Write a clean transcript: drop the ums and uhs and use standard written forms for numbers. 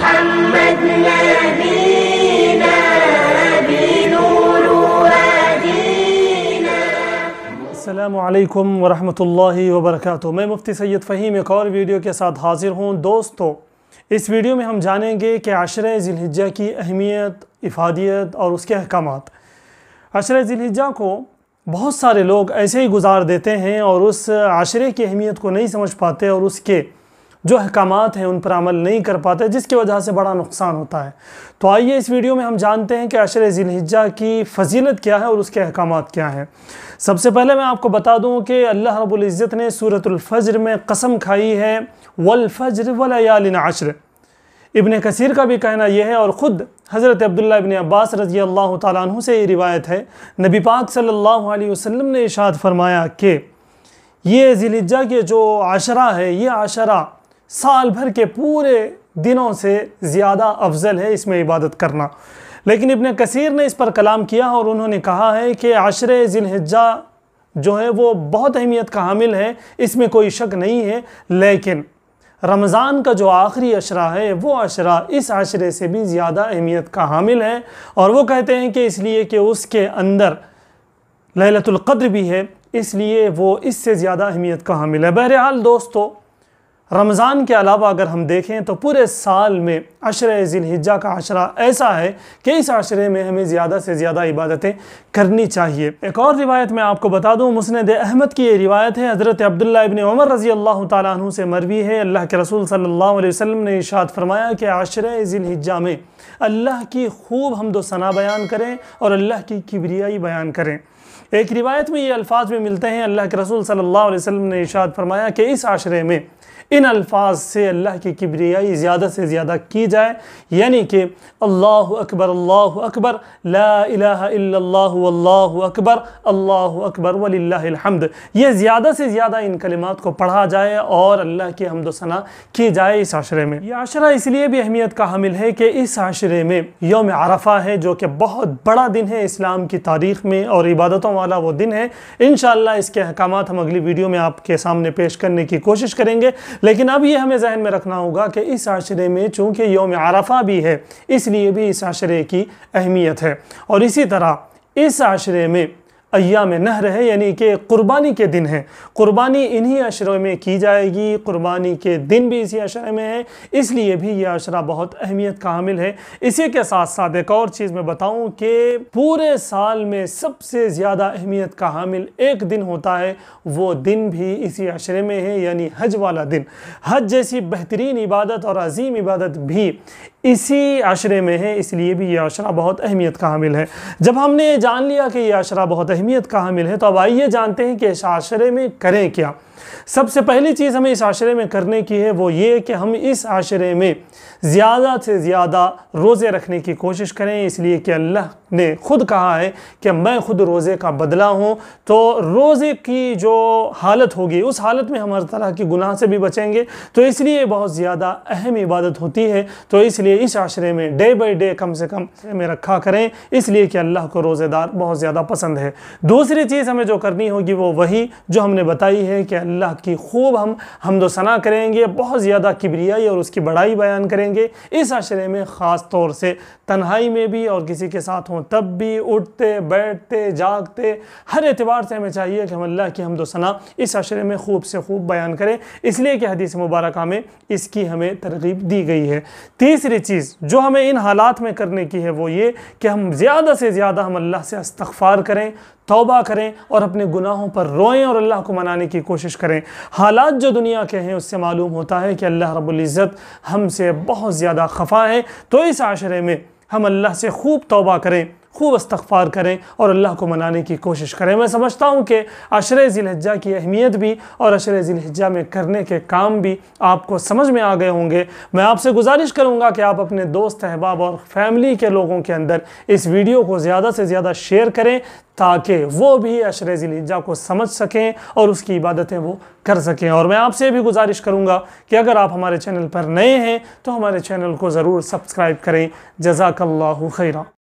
محمد نبينا بنور هدينا. السلام علیکم ورحمۃ اللہ وبرکاتہ. میں مفتی سید فہیم ایک اور ویڈیو کے ساتھ حاضر ہوں. دوستو، اس ویڈیو میں ہم جانیں گے کہ عشرہ ذی الحجہ کی اہمیت، افادیت اور اس کے احکامات. عشرہ ذی الحجہ کو بہت سارے لوگ ایسے ہی گزار دیتے ہیں اور اس عشرے کی اہمیت کو نہیں سمجھ پاتے اور اس کے جو احکامات ہیں ان پر عمل نہیں کر پاتے، جس کی وجہ سے بڑا نقصان ہوتا ہے. تو آئیے اس ویڈیو میں ہم جانتے ہیں کہ عشرہ ذی الحجہ کی فضیلت کیا ہے اور اس کے احکامات کیا ہیں. سب سے پہلے میں آپ کو بتا دوں کہ اللہ رب العزت نے سورۃ الفجر میں قسم کھائی ہے والفجر ولیال عشر. ابن کثیر کا بھی کہنا یہ ہے اور خود حضرت عبداللہ ابن عباس رضی اللہ تعالیٰ عنہ سے یہ روایت ہے، نبی پاک صلی اللہ علیہ وسلم نے ارشاد فرمایا کہ یہ ذی الحجہ کے جو عشرہ ہے، یہ عشرہ سال بھر کے پورے دنوں سے زیادہ افضل ہے اس میں عبادت کرنا. لیکن ابن کثیر نے اس پر کلام کیا اور انہوں نے کہا ہے کہ عشرہ ذی الحجہ جو ہے وہ بہت اہمیت کا حامل ہے، اس میں کوئی شک نہیں ہے، لیکن رمضان کا جو آخری عشرہ ہے وہ عشرہ اس عشرے سے بھی زیادہ اہمیت کا حامل ہے. اور وہ کہتے ہیں کہ اس لیے کہ اس کے اندر لیلۃ القدر بھی ہے، اس لیے وہ اس سے زیادہ اہمیت کا حامل ہے. بہرحال دوستو، رمضان کے علاوہ اگر ہم دیکھیں تو پورے سال میں عشرہ ذی الحجہ کا عشرہ ایسا ہے کہ اس عشرے میں ہمیں زیادہ سے زیادہ عبادتیں کرنی چاہیے. ایک اور روایت میں آپ کو بتا دوں، مسند احمد کی یہ روایت ہے، حضرت عبداللہ ابن عمر رضی اللہ تعالیٰ عنہ سے مروی ہے. اللہ کے رسول صلی اللہ علیہ وسلم نے ارشاد فرمایا کہ عشرہ ذی الحجہ میں اللہ کی خوب حمد و ثنا بیان کریں اور اللہ کی کبریائی بیان کریں. ایک روایت میں یہ الفاظ بھی ملتے ہیں، اللہ کے رسول صلی اللہ علیہ وسلم نے ارشاد فرمایا کہ اس عشرے میں ان الفاظ سے اللہ کی کبریائی زیادہ سے زیادہ کی جائے، یعنی کہ اللہ اکبر لا الہ الا اللہ واللہ اکبر اللہ اکبر وللہ الحمد. یہ زیادہ سے زیادہ ان کلمات کو پڑھا جائے اور اللہ کی حمد و ثنا کی جائے اس عشرے میں. یہ عشرہ اس لیے بھی اہمیت کا حامل ہے کہ اس عشرے میں یوم عرفہ ہے، جو کہ بہت بڑا دن ہے اسلام کی تاریخ میں اور عبادتوں والا وہ دن ہے. انشاءاللہ اس کے احکامات ہم اگلی ویڈیو میں آپ کے سامنے پیش کرنے کی کوشش کریں گے، لیکن اب یہ ہمیں ذہن میں رکھنا ہوگا کہ اس عشرے میں چونکہ یوم عرفہ بھی ہے، اس لیے بھی اس عشرے کی اہمیت ہے. اور اسی طرح اس عشرے میں ایام نحر ہے، یعنی کہ قربانی کے دن ہیں. قربانی انہی عشرے میں کی جائے گی، قربانی کے دن بھی اسی عشرے میں ہے، اس لیے بھی یہ عشرہ بہت اہمیت کا حامل ہے. اسی کے ساتھ ساتھ ایک اور چیز میں بتاؤں کہ پورے سال میں سب سے زیادہ اہمیت کا حامل ایک دن ہوتا ہے، وہ دن بھی اسی عشرے میں ہے، یعنی حج والا دن. حج جیسی بہترین عبادت اور عظیم عبادت بھی اسی عشرے میں ہے، اس لیے بھی یہ عشرہ بہت اہمیت کا حامل ہے. جب ہم نے جان لیا کہ یہ عشرہ بہت اہمیت کا حامل ہے، تو اب آئیے جانتے ہیں کہ اس عشرے میں کریں کیا. سب سے پہلی چیز ہمیں اس عشرے میں کرنے کی ہے وہ یہ کہ ہم اس عشرے میں زیادہ سے زیادہ روزے رکھنے کی کوشش کریں، اس لیے کہ اللہ نے خود کہا ہے کہ میں خود روزے کا بدلہ ہوں. تو روزے کی جو حالت ہوگی اس حالت میں ہم ہر طرح کی گناہ سے بھی بچیں گے، تو اس لیے بہت زیادہ اہم عبادت ہوتی ہے. تو اس لیے اس عشرے میں ڈے بائی ڈے کم سے کم میں رکھا کریں، اس لیے کہ اللہ کو روزے دار بہت زیادہ پسند ہے. دوسری چیز ہمیں جو کرنی ہوگی وہ وہی جو ہم نے بتائی ہے کہ اللہ کی خوب ہم حمد و ثنا کریں گے، بہت زیادہ کبریائی اور اس کی بڑائی بیان کریں گے. اس عشرے میں خاص طور سے تنہائی میں بھی اور کسی کے ساتھ ہوں تب بھی، اٹھتے بیٹھتے جاگتے ہر اعتبار سے ہمیں چاہیے کہ ہم اللہ کی حمد و ثنا اس عشرے میں خوب سے خوب بیان کریں، اس لیے کہ حدیث مبارکہ میں اس کی ہمیں ترغیب دی گئی ہے. تیسری چیز جو ہمیں ان حالات میں کرنے کی ہے وہ یہ کہ ہم زیادہ سے زیادہ ہم اللہ سے استغفار کریں، توبہ کریں اور اپنے گناہوں پر روئیں اور اللہ کو منانے کی کوشش کریں. حالات جو دنیا کے ہیں اس سے معلوم ہوتا ہے کہ اللہ رب العزت ہم سے بہت زیادہ خفا ہے. تو اس عشرے میں ہم اللہ سے خوب توبہ کریں، خوب استغفار کریں اور اللہ کو منانے کی کوشش کریں. میں سمجھتا ہوں کہ عشرہ ذی الحجہ کی اہمیت بھی اور عشرہ ذی الحجہ میں کرنے کے کام بھی آپ کو سمجھ میں آ گئے ہوں گے. میں آپ سے گزارش کروں گا کہ آپ اپنے دوست احباب اور فیملی کے لوگوں کے اندر اس ویڈیو کو زیادہ سے زیادہ شیئر کریں تاکہ وہ بھی عشرہ ذی الحجہ کو سمجھ سکیں اور اس کی عبادتیں وہ کر سکیں. اور میں آپ سے بھی گزارش کروں گا کہ اگر آپ ہمارے چینل پر نئے ہیں تو ہمارے چینل کو ضرور سبسکرائب کریں. جزاک اللہ خیرہ.